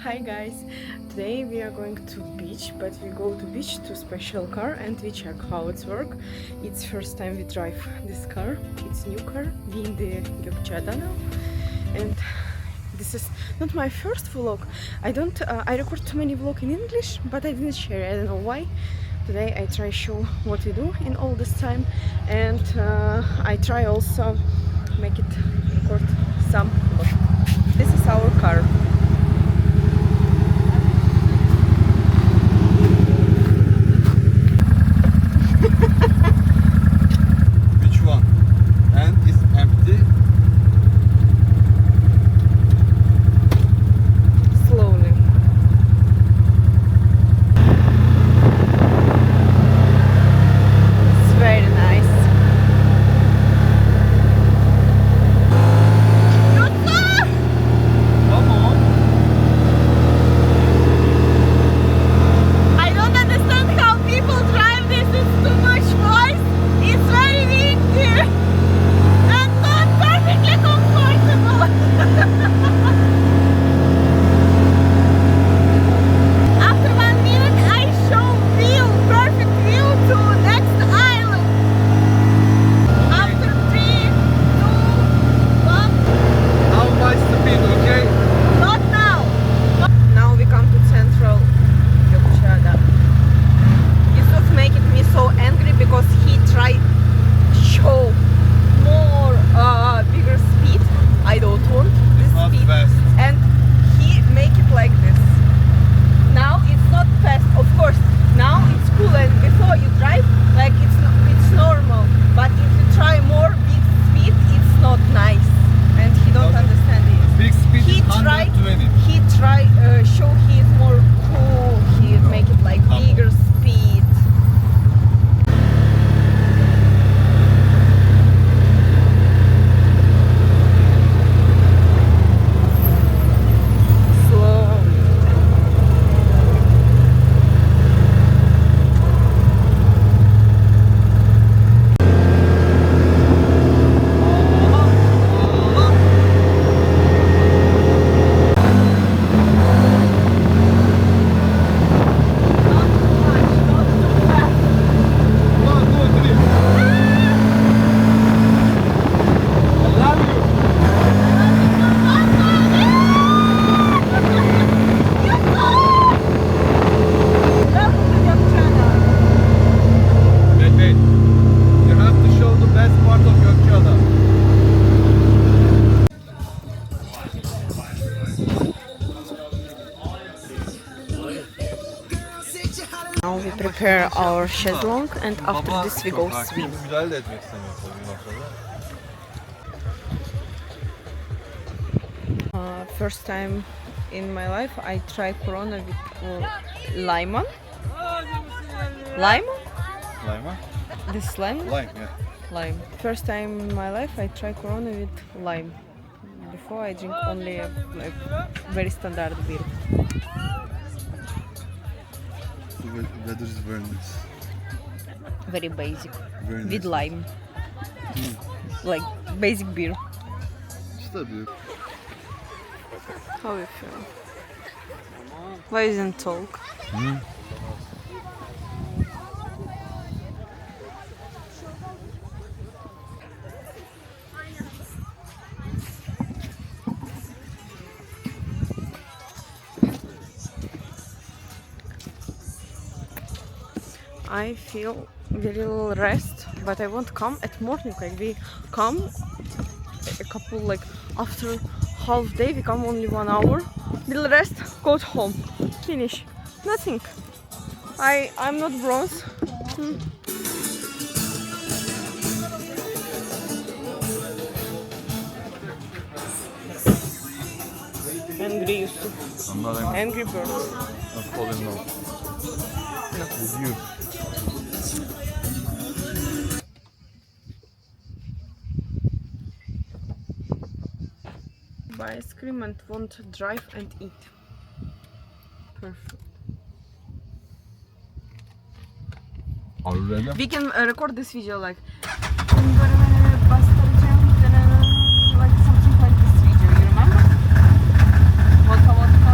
Hi guys, today we are going to beach, but we go to beach to special car and we check how it's work. It's first time we drive this car. It's new car. We in the Gökçeada now, and this is not my first vlog. I record too many vlogs in English, but I didn't share. I don't know why. Today I try show what we do in all this time, and I try also make it record some vlog. This is our car. Which one? And it's empty. Slowly. It's very nice. Come on. I don't understand how people drive this. It's too much noise. It's very windy and not perfectly comfortable. After 1 minute, I show view, perfect view to next island. After 3, 2, 1. How much speed, okay? Not now. Now we come to central Gökçeada. Yusuf making me so angry because he tried show more bigger speed. I don't want this Not speed, fast. and he make it like this. Now it's not fast, of course. Now it's cool, and before you drive, like it's normal. But if you try more big speed, it's not nice, and he don't Okay. understand it. Big speed He is tried. 120. He try show he is more cool. He make it like Come on. bigger speed. Slow. Not too much, not too fast. 1, 2, 3. I love you. Wait, wait. You have to show the best part of Gökçeada. Now we prepare our chaiselong, and after this we go swim. Müdahale de etmek istemiyor tabii bu noktada. First time in my life I try Corona with lemon. Lime? Lime, This lime? Lime, yeah. Lime. First time in my life I try Corona with lime. Before I drink only like very standard beer. The weather is very nice. Very basic. Very With nice. lime. Like basic beer. İşte bir. How you feel? Why isn't talk? I feel very little rest, but I won't come at morning. Like we come a couple like after half day. We come only 1 hour. Little rest, go home, finish. Nothing. I'm not bronze. Angry Yusuf. I'm not angry. Angry birds. I'm falling in love. No. With you. Buy ice cream and won't drive and eat. Perfect. Are you ready? We can record this video like like something like this video. You remember? Vodka, vodka,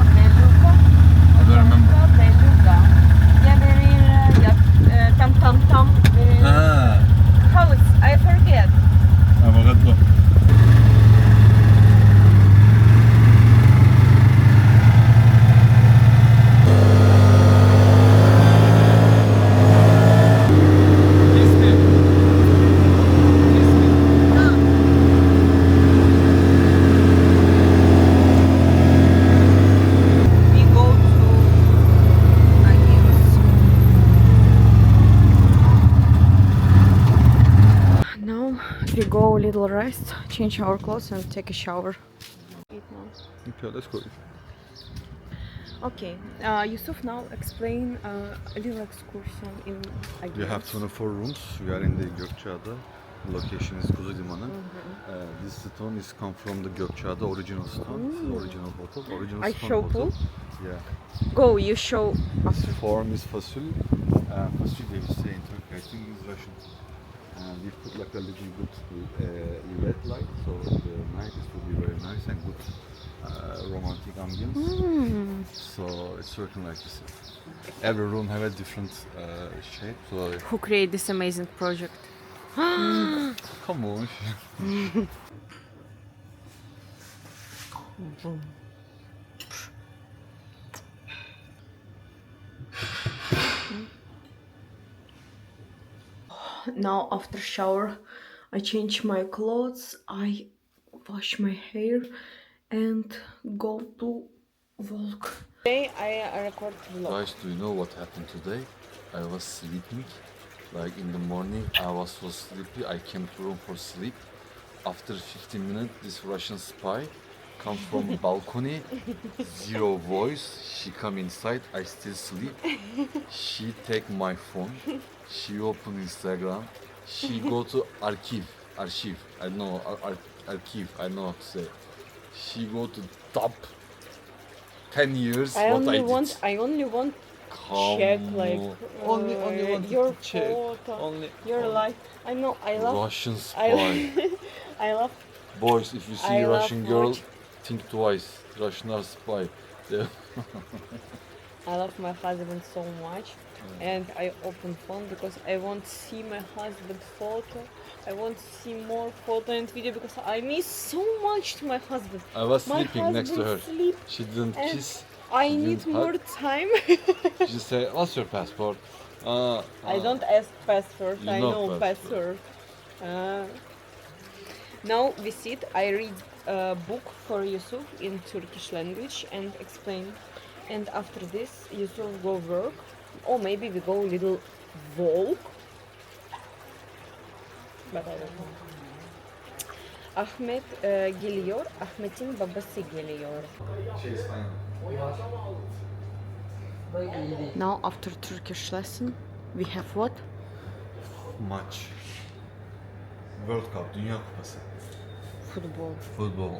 little rest, change our clothes and take a shower. Eat now. Okay, let's go. Okay, Yusuf, now explain a little excursion in again. We have 24 rooms. We are in the Gökçeada. The location is Kuzu Limanı. This stone is come from the Gökçeada original stone. This is original bottle. Original I stone show bottle. Paul. Yeah. Go, you show after. Form is fasul. Fasul they will say in Turkey. I think it's Russian. And we put like a little bit LED light, so the night it will be very nice and good romantic ambience. So it's working like this. Every room have a different shape. So Who created this amazing project? come on. Now after shower, I change my clothes, I wash my hair and go to walk. Today I record vlog. Guys, do you know what happened today? I was sleeping. Like in the morning, I was so sleepy. I came to room for sleep. After 15 minutes, this Russian spy come from balcony. Zero voice. She come inside. I still sleep. She take my phone. She open Instagram. She go to archive. I know archive. I know how to say. She go to top 10 years. I what only I want did. check like only want your to check. photo, Only your life. I know I love Russian spy. I love Boys, if you see I love Russian girl, watch- think twice. Russian are spy. They- I love my husband so much, and I open phone because I want to see my husband photo. I want to see more photo and video because I miss so much to my husband. I was My sleeping next to her. husband sleep She didn't and kiss. I she need didn't more hug. time. She say, "What's your passport?" I don't ask password. You I know know password. password. Now we sit. I read a book for Yusuf in Turkish language and explain. And after this, Yusuf go work, or maybe we go little walk. But I don't know. Ahmet geliyor. Ahmet'in babası geliyor. Now after Turkish lesson, we have what? Maç. World Cup, Dünya Kupası. Football. Futbol.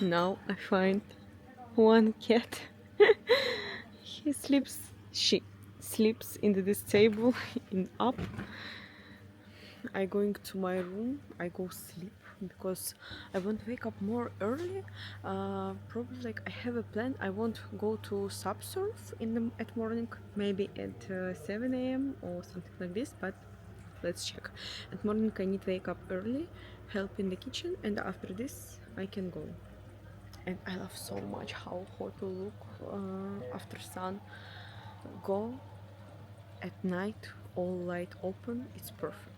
Now I find one cat. She sleeps in this table in up. I going to my room. I go sleep because I want to wake up more early. Probably like I have a plan. I want to go to subsurf at morning, maybe at 7 a.m. or something like this. But let's check. At morning I need to wake up early, help in the kitchen, and after this I can go. And I love so much how hot will look after sun. Go at night, all light open. It's perfect.